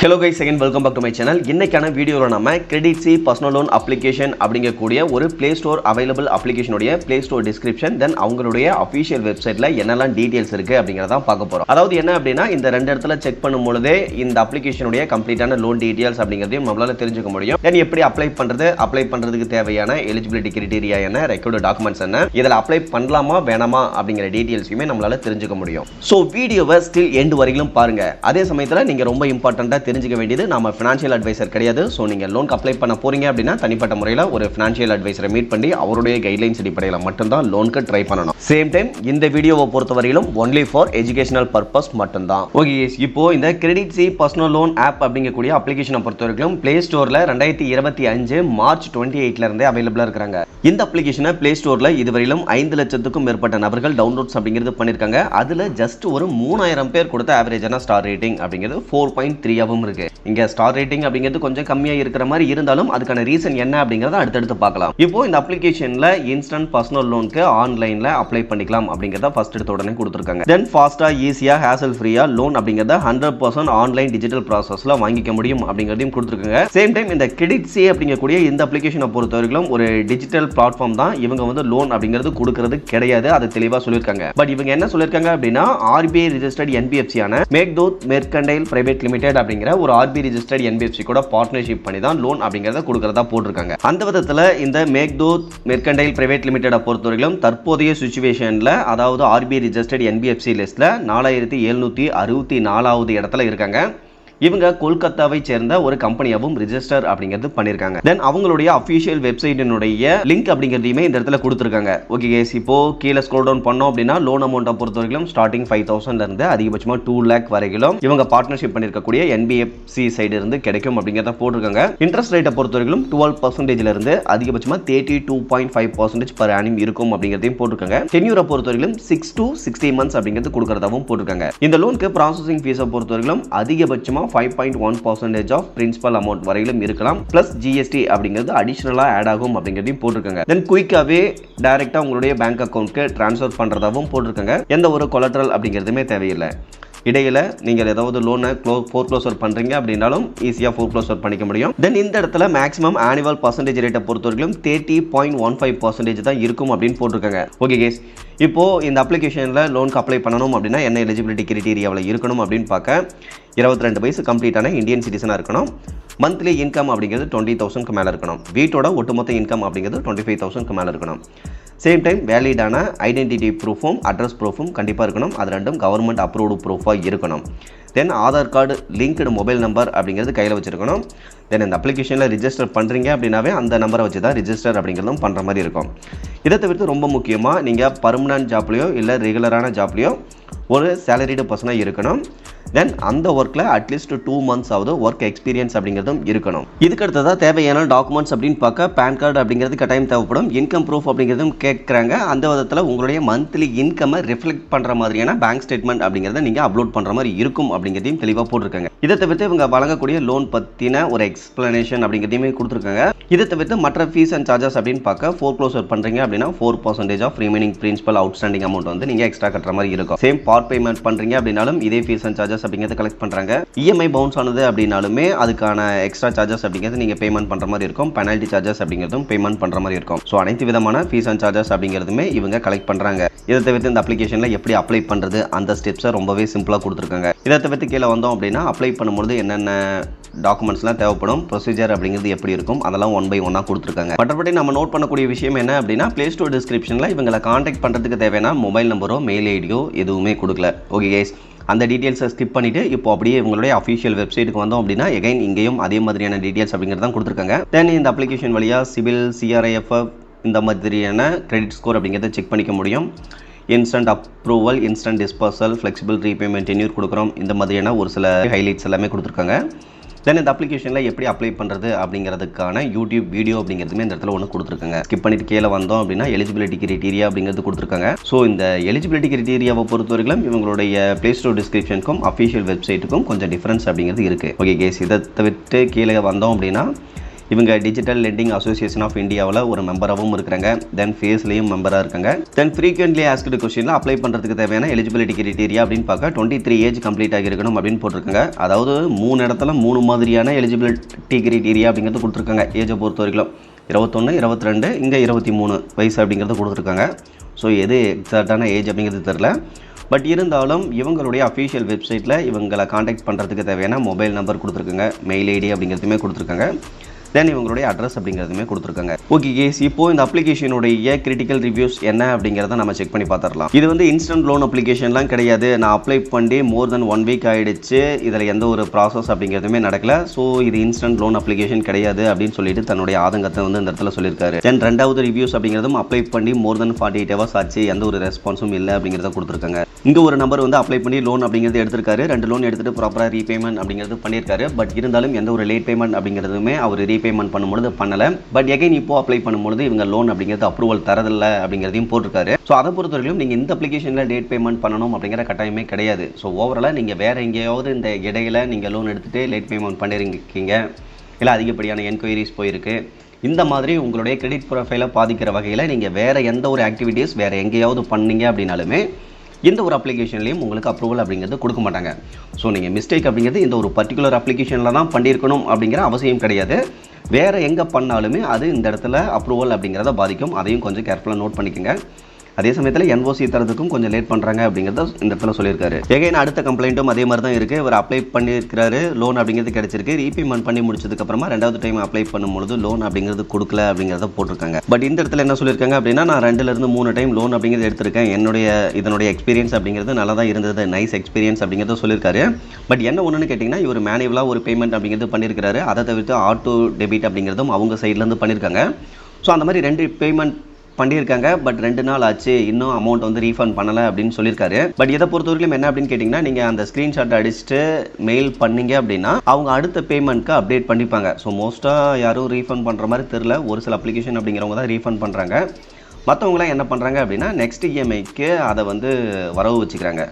Hello guys, again welcome back to my channel. இன்னைக்கான வீடியோல நம்ம Credit C personal loan application அப்படிங்கக்கூடிய ஒரு Play Store available application உடைய Play Store description then அவங்களுடைய official websiteல என்னெல்லாம் டீடைல்ஸ் இருக்கு அப்படிங்கறத பார்க்க போறோம். அதாவது என்ன அப்படினா இந்த ரெண்டு இடத்துல செக் பண்ணும்போதே இந்த application உடைய கம்ப்ளீட்டான loan details அப்படிங்கறதையும் நம்மளால தெரிஞ்சுக்க முடியும். then எப்படி அப்ளை பண்றதுக்கு தேவையான eligibility criteria என்ன, required documents என்ன, இதல அப்ளை பண்ணலாமா வேணாமா அப்படிங்கற டீடைல்ஸையுமே நம்மளால தெரிஞ்சுக்க முடியும். சோ வீடியோவை still end வரையிலும் பாருங்க. அதே சமயத்துல நீங்க ரொம்ப இம்பார்ட்டன்ட்டா தெரிஞ்சுக்க வேண்டியது நாம ஃபைனான்சியல் அட்வைசர் கிடையாது. சோ நீங்க லோனுக்கு அப்ளை பண்ண போறீங்க அப்படினா தனிப்பட்ட முறையில் ஒரு ஃபைனான்சியல் அட்வைசரை மீட் பண்ணி அவருடைய கைட்லைன்ஸ் அடிப்படையில் மட்டும் தான் லோனுக்கு ட்ரை பண்ணணும். சேம் டைம் இந்த வீடியோவை பொறுத்தவரையிலும் only for educational purpose மட்டும் தான். ஓகே, இப்போ இந்த Credit C personal loan app அப்படிங்கக்கூடிய அப்ளிகேஷனை பொறுத்தவரைக்கும் Play Storeல 2025 மார்ச் 28ல இருந்தே அவைலபிளா இருக்காங்க. இந்த அப்ளிகேஷனை Play Storeல இதுவரையிலும் 5 லட்சத்துக்கும் மேற்பட்ட நபர்கள் டவுன்லோட்ஸ் அப்படிங்கிறது பண்ணிருக்காங்க. அதுல ஜஸ்ட் ஒரு 3000 பேர் கொடுத்த ஆவரேஜான ஸ்டார் ரேட்டிங் அப்படிங்கிறது 4.3 ஆவும் இருக்கு. இங்க ஸ்டார் ரேட்டிங் அப்படிங்கிறது கொஞ்சம் கம்மியா இருக்கிற மாதிரி இருந்தாலும் அதுக்கான ரீசன் என்ன அப்படிங்கறத அடுத்து பார்க்கலாம். இப்போ இந்த அப்ளிகேஷன்ல இன்ஸ்டன்ட் பர்சனல் லோனுக்கு ஆன்லைன்ல அப்ளை பண்ணிக்கலாம் அப்படிங்கறத ஃபர்ஸ்ட் எடுத்த உடனே கொடுத்திருக்காங்க. தென் ஃபாஸ்டா ஈஸியா ஹேசல் ஃப்ரீயா லோன் அப்படிங்கறத 100% ஆன்லைன் டிஜிட்டல் ப்ராசஸ்ல வாங்கிக்க முடியும் அப்படிங்கறதையும் கொடுத்திருக்காங்க. சேம் டைம் இந்த Credit C அப்படிங்கக்கூடிய இந்த அப்ளிகேஷனை பொறுத்தவரைக்கும் ஒரு டிஜிட்டல் பிளாட்ஃபார்ம் தான். இவங்க வந்து லோன் அப்படிங்கிறது கொடுக்கிறது கிடையாது, அது தெளிவா சொல்லிருக்காங்க. பட் இவங்க என்ன சொல்லிருக்காங்க அப்படின்னா RBI ரெஜிஸ்டர்ட் NBFC ஆன மேக்டோத் மெர்கண்டைல் பிரைவேட் லிமிடெட் அப்படிங்கிற ஒரு RBI ரெஜிஸ்டர்ட் NBFC கூட பார்ட்னர்ஷிப் பண்ணி தான் லோன் அப்படிங்கறத கொடுக்கறதா போட்டுருக்காங்க. அந்த விதத்துல இந்த மேக்டோத் மெர்கண்டைல் பிரைவேட் லிமிடெட் பொறுத்தவரைக்கும் தற்போதைய சிச்சுவேஷன்ல அதாவது RBI ரெஜிஸ்டர்ட் NBFC லிஸ்ட்ல 4764வது இடத்துல இருக்காங்க. இவங்க கொல்கத்தாவை சேர்ந்த ஒரு கம்பெனியாவும் ரெஜிஸ்டர் அப்படிங்கிறது பண்ணிருக்காங்க. தென் அவங்களுடைய அபிஷியல் வெப்சைட்டினுடைய லிங்க் அப்படிங்கிறதையுமே இந்த இடத்துல கொடுத்துருக்காங்க. ஓகே கேஸ், இப்போ கீழே ஸ்க்ரோல் டவுன் பண்ணோம் அப்படின்னா லோன் அமௌண்ட்டை பொறுத்தவரைக்கும் ஸ்டார்டிங் 5,000 இருந்து அதிகபட்சமா 2 lakh வரைக்கும் இவங்க பார்ட்னர்ஷிப் பண்ணிருக்கக்கூடிய NBFC சைடு இருந்து கிடைக்கும் அப்படிங்கிறத போட்டிருக்காங்க. இன்ட்ரெஸ்ட் ரேட்டை பொறுத்தவரைக்கும் 12% இருந்து அதிகபட்சமா 32.5% per annum இருக்கும் அப்படிங்கிறதையும் போட்டிருக்காங்க. டென்யூரை பொறுத்தவரைக்கும் 6 to 60 months அப்படிங்கிறது கொடுக்கறதாவும் போட்டிருக்காங்க. இந்த லோனுக்கு ப்ராசஸிங் ஃபீஸை பொறுத்தவரைக்கும் அதிகபட்சமா 5.1% ஆஃப் பிரின்சிபல் அமௌண்ட் வரையிலும் இருக்கலாம். பிளஸ் GST அப்படிங்கிறது அடிஷனலா ஆட் ஆகும் அப்படிங்கிறதையும் போட்டிருக்காங்க. தென் குயிக்காவே டைரக்டா உங்களுடைய பேங்க் அக்கவுண்ட்க்கு ட்ரான்ஸ்ஃபர் பண்றதாவும் போட்டிருக்காங்க. எந்த ஒரு கொலட்ரல் அப்படிங்கிறதுமே தேவையில்லை. இடையில நீங்கள் ஏதாவது லோனை ஃபோர்க்ளோசர் பண்றீங்க அப்படின்னாலும் ஈஸியா ஃபோர்க்ளோசர் பண்ணிக்க முடியும். தென் இந்த இடத்துல மேக்ஸிமம் ஆனுவல் பர்சன்டேஜ் ரேட்டை பொறுத்தவரைக்கும் 30.15% தான் இருக்கும் அப்படின்னு போட்டிருக்காங்க. ஓகே கேஸ், இப்போ இந்த அப்ளிகேஷன்ல லோனுக்கு அப்ளை பண்ணணும் அப்படின்னா என்ன எலிஜிபிலிட்டி கிரைட்டீரியாவில் இருக்கணும் அப்படின்னு பார்க்க 22 வயசு கம்ப்ளீட்டான இந்தியன் சிட்டிசனாக இருக்கணும். மந்த்லி இன்கம் அப்படிங்கிறது 20,000க்கு மேலே இருக்கணும். வீட்டோட ஒட்டுமொத்த இன்கம் அப்படிங்கிறது 25,000க்கு மேலே இருக்கணும். சேம் டைம் வேலிடான ஐடென்டிட்டி ப்ரூஃபும் அட்ரஸ் ப்ரூஃபும் கண்டிப்பாக இருக்கணும். அது ரெண்டும் கவர்மெண்ட் அப்ரூவ்டு ப்ரூஃபாக இருக்கணும். Then Aadhaar card linked mobile number அப்படிங்கிறது கையில் வச்சுருக்கணும். தென் இந்த அப்ளிகேஷனில் ரிஜிஸ்டர் பண்ணுறீங்க அப்படின்னாவே அந்த நம்பரை வச்சு தான் ரிஜிஸ்டர் அப்படிங்கிறதும் பண்ணுற மாதிரி இருக்கும். இதை தவிர்த்து ரொம்ப முக்கியமாக நீங்கள் பர்மனன்ட் ஜாப்லேயோ இல்லை ரெகுலரான ஜாப்லேயோ ஒரு சேலரிடு பர்சனாக இருக்கணும். தென் அந்த ஒர்க்கில் அட்லீஸ்ட் 2 months ஆகுது ஒர்க் எக்ஸ்பீரியன்ஸ் அப்படிங்கிறதும் இருக்கணும். இதுக்கு அடுத்ததாக தேவையான டாக்குமெண்ட்ஸ் அப்படின்னு பார்க்க பேன் கார்டு அப்படிங்கிறது கட்டாயம் தேவைப்படும். இன்கம் ப்ரூஃப் அப்படிங்கிறதும் கேட்குறாங்க. அந்த விதத்தில் உங்களுடைய மந்த்லி இன்கம்மை ரிஃப்ளெக்ட் பண்ணுற மாதிரியான பேங்க் ஸ்டேட்மெண்ட் அப்படிங்கிறத நீங்கள் அப்லோட் பண்ணுற மாதிரி இருக்கும் அப்படிங்கிறதையும் தெளிவாக போட்டிருக்காங்க. இதை தவிர்த்து இவங்க வழங்கக்கூடிய லோன் பற்றின ஒரு எக்ஸ்பிளனேஷன் அப்படிங்கிறதையுமே கொடுத்துருக்காங்க. இதை தவிர்த்து மற்ற ஃபீஸ் அண்ட் சார்ஜஸ் அப்படின்னு பார்க்க ஃபோர்க்ளோசர் பண்ணுறீங்க அப்படின்னா 4% of remaining principal outstanding amount வந்து நீங்கள் எக்ஸ்ட்ரா கட்டுற மாதிரி இருக்கும். சேம் பார்ட் பேமெண்ட் பண்ணுறீங்க அப்படின்னாலும் இதே ஃபீஸ் அண்ட் சார்ஜஸ் அப்படிங்கிறது கலெக்ட் பண்றாங்க. EMI பவுன்ஸ் ஆனது அப்படினாலுமே அதுக்கான எக்ஸ்ட்ரா சார்ஜஸ் அப்படிங்கிறது நீங்க பேமெண்ட் பண்ற மாதிரி இருக்கும். பெனல்டி சார்ஜஸ் அப்படிங்கிறதும் பேமெண்ட் பண்ற மாதிரி இருக்கும். ஸோ அனைத்து விதமான ஃபீஸ் அண்ட் சார்ஜஸ் அப்படிங்கிறதுமே இவங்க கலெக்ட் பண்றாங்க. இதை தவிர்த்து இந்த அப்ளிகேஷன்ல எப்படி அப்ளை பண்றது அந்த ஸ்டெப்ஸை ரொம்பவே சிம்பிளா கொடுத்துருக்காங்க. இதை தவிர்த்து கீழே வந்தோம் அப்படின்னா அப்ளை பண்ணும்போது என்னென்ன டாக்குமெண்ட்ஸ்லாம் தேவைப்படும், ப்ரொசீஜர் அப்படிங்கிறது எப்படி இருக்கும் அதெல்லாம் 1 by 1 கொடுத்துருக்காங்க. மற்றபடி நம்ம நோட் பண்ணக்கூடிய விஷயம் என்ன அப்படின்னா Play Store டிஸ்கிரிப்ஷன்ல இவங்களை கான்டாக்ட் பண்றதுக்கு தேவையான மொபைல் நம்பரோ மெயில் ஐடியோ எதுவுமே கொடுக்கல. ஓகே கைஸ், அந்த டீட்டெயில்ஸை ஸ்கிப் பண்ணிட்டு இப்போ அப்படியே உங்களுடைய அஃபிஷியல் வெப்சைட்டுக்கு வந்தோம் அப்படின்னா எகைன் இங்கேயும் அதே மாதிரியான டீட்டெயில்ஸ் அப்படிங்கிறது தான் கொடுத்துருக்காங்க. தென் இந்த அப்ளிகேஷன் வழியாக சிவில் CRIF இந்த மாதிரியான கிரெடிட் ஸ்கோர் அப்படிங்கிறத செக் பண்ணிக்க முடியும். Instant approval, instant dispersal, flexible repayment tenure கொடுக்குறோம். இந்த மாதிரியான ஒரு சில ஹைலைட்ஸ் எல்லாமே கொடுத்துருக்காங்க. தென் இந்த அப்ளிகேஷனில் எப்படி அப்ளை பண்ணுறது அப்படிங்கிறதுக்கான யூடியூப் வீடியோ அப்படிங்கிறதுமே இந்த இடத்துல ஒன்று கொடுத்துருக்காங்க. ஸ்கிப் பண்ணிட்டு கீழே வந்தோம் அப்படின்னா எலிஜிபிலிட்டி கிரைட்டீரியா அப்படிங்கிறது கொடுத்துருக்காங்க. ஸோ இந்த எலிஜிபிலிட்டி கிரைட்டீரியாவை பொறுத்தவரைக்கும் இவங்களுடைய Play Store டிஸ்கிரிப்ஷனுக்கும் அஃபிஷியல் வெப்சைட்டுக்கும் கொஞ்சம் டிஃபரன்ஸ் அப்படிங்கிறது இருக்குது. ஓகே கேஸ், இதை தவிர்த்து கீழே வந்தோம் அப்படின்னா இவங்க டிஜிட்டல் லெண்டிங் அசோசியேஷன் ஆஃப் இந்தியாவில் ஒரு மெம்பராகவும் இருக்கிறாங்க. தென் ஃபேஸ்லேயும் மெம்பராக இருக்காங்க. தென் ஃப்ரீக்வெண்ட்லி ஆஸ்க்டு கொஸ்டினில் அப்ளை பண்ணுறதுக்கு தேவையான எலிஜிபிலிட்டி கிரைட்டீரியா அப்படின்னு பார்க்க 23 ஏஜ் கம்ப்ளீட் ஆகியிருக்கணும் அப்படின்னு போட்டிருக்காங்க. அதாவது 3 இடத்துல 3 மாதிரியான எலிஜிபிலிட்டி கிரைட்டீரியா அப்படிங்கிறது கொடுத்துருக்காங்க. ஏஜை பொறுத்த வரைக்கும் 21, 22, இங்கே 23 வயசு அப்படிங்கிறது கொடுத்துருக்காங்க. ஸோ எது எக்ஸாக்டான ஏஜ் அப்படிங்கிறது தெரில. பட் இருந்தாலும் இவங்களுடைய அஃபீஷியல் வெப்சைட்டில் இவங்களை காண்டாக்ட் பண்ணுறதுக்கு தேவையான மொபைல் நம்பர் கொடுத்துருக்காங்க, மெயில் ஐடி அப்படிங்கிறதுமே கொடுத்துருக்காங்க. தென் இவங்களுடைய அட்ரஸ் அப்படிங்கிறதுமே கொடுத்துருக்காங்க. ஓகே கேஸ், இப்போ இந்த அப்ளிகேஷனுடைய கிரிட்டிக்கல் ரிவ்யூஸ் என்ன அப்படிங்கிறத நம்ம செக் பண்ணி பார்த்துடலாம். இது வந்து இன்ஸ்டன்ட் லோன் அப்ளிகேஷன்லாம் கிடையாது. நான் அப்ளை பண்ணி மோர் தென் 1 வீக் ஆகிடுச்சு, இதில் எந்த ஒரு ப்ராசஸ் அப்படிங்கிறதுமே நடக்கல. ஸோ இது இன்ஸ்டன்ட் லோன் அப்ளிகேஷன் கிடையாது அப்படின்னு சொல்லிட்டு தன்னுடைய ஆதங்கத்தை வந்து இந்த இடத்துல சொல்லியிருக்காரு. தென் 2வது ரிவ்யூஸ் அப்படிங்கிறதும் அப்ளை பண்ணி மோர் தென் 48 ஹவர்ஸ் ஆச்சு, எந்த ஒரு ரெஸ்பான்ஸும் இல்லை அப்படிங்கிறத கொடுத்துருக்காங்க. இங்கே ஒரு நம்பர் வந்து அப்ளை பண்ணி லோன் அப்படிங்கிறது எடுத்திருக்காரு. 2 லோன் எடுத்துகிட்டு ப்ராப்பராக ரீபேமெண்ட் அப்படிங்கிறது பண்ணியிருக்காரு. பட் இருந்தாலும் எந்த ஒரு லேட் பேமெண்ட் அப்படிங்கிறதுமே அவர் ரீபேமெண்ட் பண்ணும்போது பண்ணலை. பட் எகைன் இப்போ அப்ளை பண்ணும்போது இவங்க லோன் அப்படிங்கிறது அப்ரூவல் தரதில்லை அப்படிங்கிறதையும் போட்டிருக்காரு. ஸோ அதை பொறுத்தவரையிலும் நீங்கள் இந்த அப்ளிகேஷனில் லேட் பேமெண்ட் பண்ணணும் அப்படிங்கிற கட்டாயமே கிடையாது. ஸோ ஓவராலாக நீங்கள் வேறு எங்கேயாவது இந்த இடையில நீங்கள் லோன் எடுத்துகிட்டு லேட் பேமெண்ட் பண்ணிருக்கீங்க, இல்லை அதிகப்படியான என்கொயரிஸ் போயிருக்கு, இந்த மாதிரி உங்களுடைய கிரெடிட் ப்ரொஃபைலை பாதிக்கிற வகையில் நீங்கள் வேறு எந்த ஒரு ஆக்டிவிட்டீஸ் வேறு எங்கேயாவது பண்ணீங்க அப்படின்னாலுமே இந்த ஒரு அப்ளிகேஷன்லையும் உங்களுக்கு அப்ரூவல் அப்படிங்கிறது கொடுக்க மாட்டாங்க. ஸோ நீங்கள் மிஸ்டேக் அப்படிங்கிறது இந்த ஒரு பர்டிகுலர் அப்ளிகேஷனில் தான் பண்ணியிருக்கணும் அப்படிங்கிற அவசியம் கிடையாது. வேறு எங்கே பண்ணாலுமே அது இந்த இடத்துல அப்ரூவல் அப்படிங்கிறத பாதிக்கும். அதையும் கொஞ்சம் கேர்ஃபுல்லாக நோட் பண்ணிக்கோங்க. அதே சமயத்தில் என்ஓசி தரதுக்கும் கொஞ்சம் லேட் பண்ணுறாங்க அப்படிங்கிறத இந்த இடத்துல சொல்லியிருக்காரு. எகைன் அடுத்த கம்ப்ளைண்ட்டும் அதே மாதிரி தான் இருக்குது. இவர் அப்ளை பண்ணியிருக்கிறாரு, லோன் அப்படிங்கிறது கிடச்சிருக்கு. ரீபேமெண்ட் பண்ணி முடிச்சதுக்கப்புறமா 2வது டைம் அப்ளை பண்ணும்பொழுது லோன் அப்படிங்கிறது கொடுக்கல அப்படிங்கிறத போட்டிருக்காங்க. பட் இந்த இடத்துல என்ன சொல்லியிருக்காங்க அப்படின்னா, நான் 2லேருந்து 3 டைம் லோன் அப்படிங்கிறது எடுத்திருக்கேன், இதனுடைய எக்ஸ்பீரியன்ஸ் அப்படிங்கிறது நல்லா தான் இருந்தது, நைஸ் எக்ஸ்பீரியன்ஸ் அப்படிங்கிறத சொல்லியிருக்காரு. பட் என்ன ஒன்றுன்னு கேட்டிங்கன்னா, இவர் மேனுவலாக ஒரு பேமெண்ட் அப்படிங்கிறது பண்ணியிருக்காரு. அதை தவிர்த்து ஆட்டோ டெபிட் அப்படிங்கிறதும் அவங்க சைட்லேருந்து பண்ணியிருக்காங்க. ஸோ அந்த மாதிரி 2 பேமெண்ட் பண்ணியிருக்காங்க. பட் 2 நாள் ஆச்சு, இன்னும் அமௌண்ட் வந்து ரீஃபண்ட் பண்ணலை அப்படின்னு சொல்லியிருக்காரு. பட் இதை பொறுத்தவரைக்கும் என்ன அப்படின்னு கேட்டிங்கன்னா, நீங்கள் அந்த ஸ்க்ரீன்ஷாட் அடிச்சுட்டு மெயில் பண்ணீங்க அப்படின்னா அவங்க அடுத்த பேமெண்ட்க்கு அப்டேட் பண்ணிப்பாங்க. ஸோ மோஸ்ட்டாக யாரும் ரீஃபண்ட் பண்ணுற மாதிரி தெரில. ஒரு சில அப்ளிகேஷன் அப்படிங்கிறவங்க தான் ரீஃபண்ட் பண்ணுறாங்க. மற்றவங்களாம் என்ன பண்ணுறாங்க அப்படின்னா நெக்ஸ்ட் இஎம்ஐக்கு அதை வந்து வரவு வச்சுக்கிறாங்க.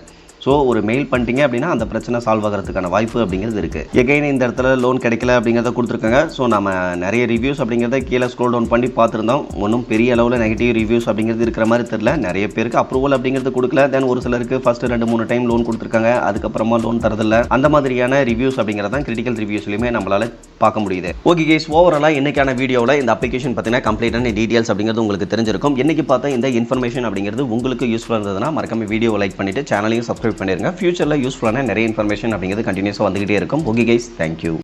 ஸோ ஒரு மெயில் பண்ணிட்டீங்க அப்படின்னா அந்த பிரச்சனை சால்வ் ஆகிறதுக்கான வாய்ப்பு அப்படிங்கிறது இருக்குது. எகைன் இந்த இடத்துல லோன் கிடைக்கல அப்படிங்கிறத கொடுத்துருக்காங்க. ஸோ நம்ம நிறைய ரிவ்யூஸ் அப்படிங்கிறத கீழே ஸ்க்ரோல் டவுன் பண்ணி பார்த்துருந்தோம். ஒன்றும் பெரிய அளவில் நெகட்டிவ் ரிவ்யூஸ் அப்படிங்கிறது இருக்கிற மாதிரி தெரியல. நிறைய பேருக்கு அப்ரூவல் அப்படிங்கிறது கொடுக்கல. தென் ஒரு சிலருக்கு ஃபஸ்ட்டு 2-3 டைம் லோன் கொடுத்துருக்காங்க, அதுக்கப்புறமா லோன் தரதில்லை. அந்த மாதிரியான ரிவ்யூஸ் அப்படிங்கிறது தான் கிரிட்டிக்கல் ரிவ்யூஸ்லையுமே நம்மளால் பார்க்க முடியுது. ஓகே கேஸ், ஓவராலாக இன்னைக்கான வீடியோவில் இந்த அப்ளிகேஷன் பார்த்தீங்கன்னா கம்ப்ளீட்டான டீட்டெயில்ஸ் அப்படிங்கிறது உங்களுக்கு தெரிஞ்சிருக்கும். இன்னைக்கு பார்த்தா இந்த இன்ஃபர்மேஷன் அப்படிங்கிறது உங்களுக்கு யூஸ்ஃபுல்லாக இருந்ததுன்னா மறக்காம வீடியோ லைக் பண்ணிட்டு சேனலையும் சப்ஸ்கிரைப் பண்ணிருங்க. ஃபியூச்சரில் யூஸ்ஃபுல்லான நிறைய இன்ஃபர்மேஷன் அப்படிங்கிறது கண்டினியூஸாக வந்துகிட்டே இருக்கும். Okay guys, thank you.